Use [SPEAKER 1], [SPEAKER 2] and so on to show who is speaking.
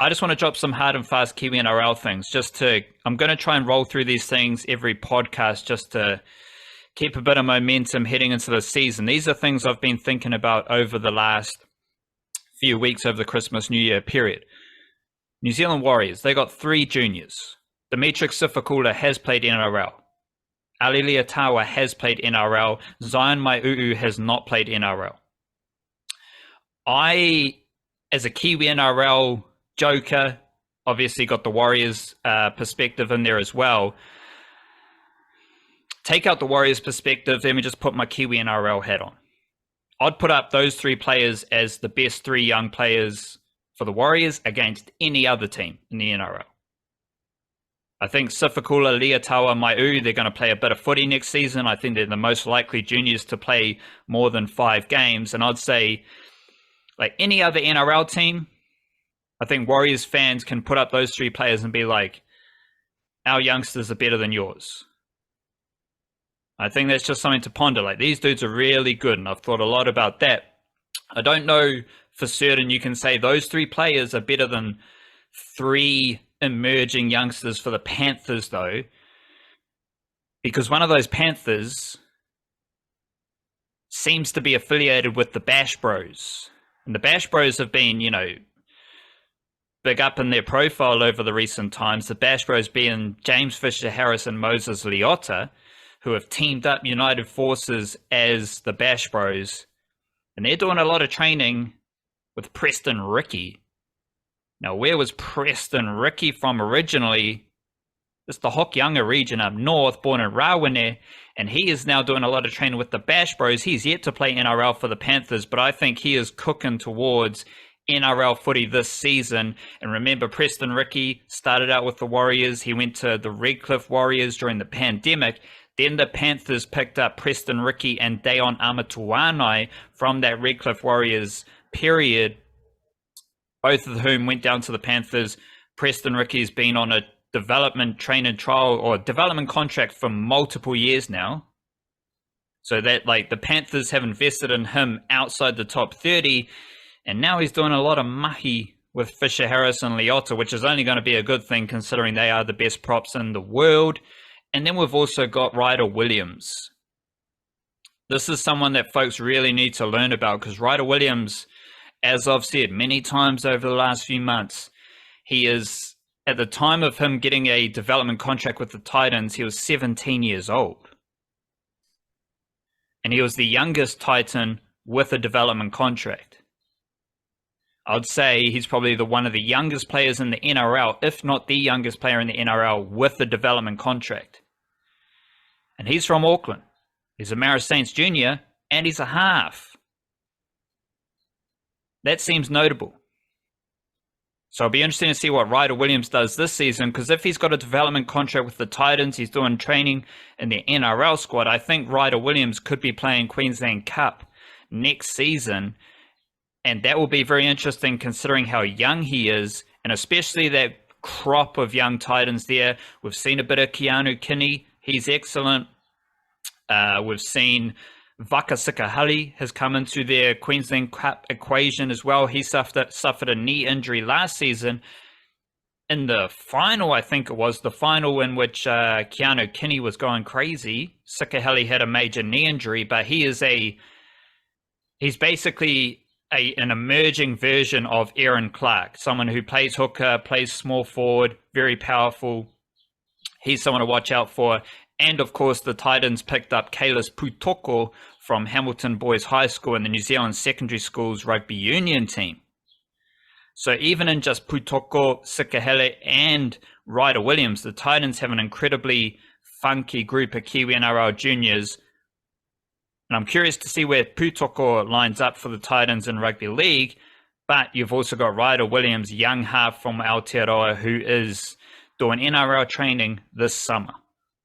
[SPEAKER 1] I just want to drop some hard and fast Kiwi NRL things. I'm going to try and roll through these things every podcast just to keep a bit of momentum heading into the season. These are things I've been thinking about over the last few weeks over the Christmas New Year period. New Zealand Warriors, they got 3 juniors. Dimitri Sifakula has played NRL. Ali Leiataua has played NRL. Zion Maiu'u has not played NRL. I, as a Kiwi NRL joker, obviously got the Warriors perspective in there as well. Take out the Warriors perspective, let me just put my Kiwi NRL hat on. I'd put up those 3 players as the best 3 young players for the Warriors against any other team in the NRL. I think Sifakula, Leiataua, Maiu'u, they're going to play a bit of footy next season. I think they're the most likely juniors to play more than 5 games. And I'd say, like any other NRL team, I think Warriors fans can put up those 3 players and be like, our youngsters are better than yours. I think that's just something to ponder. Like, these dudes are really good, and I've thought a lot about that. I don't know for certain you can say those 3 players are better than 3 emerging youngsters for the Panthers, though, because one of those Panthers seems to be affiliated with the Bash Bros. And the Bash Bros have been, big up in their profile over the recent times. The Bash Bros being James Fisher-Harris and Moses Leota, who have teamed up, united forces as the Bash Bros. And they're doing a lot of training with Preston Riki. Now, where was Preston Riki from originally? It's the Hokianga region up north, born in Rawene, and he is now doing a lot of training with the Bash Bros. He's yet to play NRL for the Panthers, but I think he is cooking towards NRL footy this season. And remember, Preston Riki started out with the Warriors. He went to the Redcliffe Warriors during the pandemic. Then the Panthers picked up Preston Riki and Dayon Amatuanai from that Redcliffe Warriors period, both of whom went down to the Panthers. Preston Riki's been on a development training trial or development contract for multiple years now. So that, like, the Panthers have invested in him outside the top 30, and now he's doing a lot of mahi with Fisher Harris and Leota, which is only going to be a good thing considering they are the best props in the world. And then we've also got Ryder Williams. This is someone that folks really need to learn about, because Ryder Williams, as I've said many times over the last few months, he is, at the time of him getting a development contract with the Titans, he was 17 years old. And he was the youngest Titan with a development contract. I'd say he's probably one of the youngest players in the NRL, if not the youngest player in the NRL with a development contract. And he's from Auckland. He's a Maris Saints junior, and he's a half. That seems notable. So it'll be interesting to see what Ryder Williams does this season, because if he's got a development contract with the Titans, he's doing training in the NRL squad, I think Ryder Williams could be playing Queensland Cup next season. And that will be very interesting considering how young he is, and especially that crop of young Titans there. We've seen a bit of Keanu Kinney. He's excellent. We've seen Vaka Sikahali has come into their Queensland Cup equation as well. He suffered a knee injury last season. In the final, I think it was, the final in which Keanu Kinney was going crazy, Sikahali had a major knee injury, but he's basically an emerging version of Aaron Clark, someone who plays hooker, plays small forward, very powerful. He's someone to watch out for. And of course, the Titans picked up Kalis Putoko from Hamilton Boys High School and the New Zealand Secondary Schools Rugby Union team. So even in just Putoko, Sikahele, and Ryder Williams, the Titans have an incredibly funky group of Kiwi NRL juniors. And I'm curious to see where Putoko lines up for the Titans in Rugby League. But you've also got Ryder Williams, young half from Aotearoa, who is doing NRL training this summer.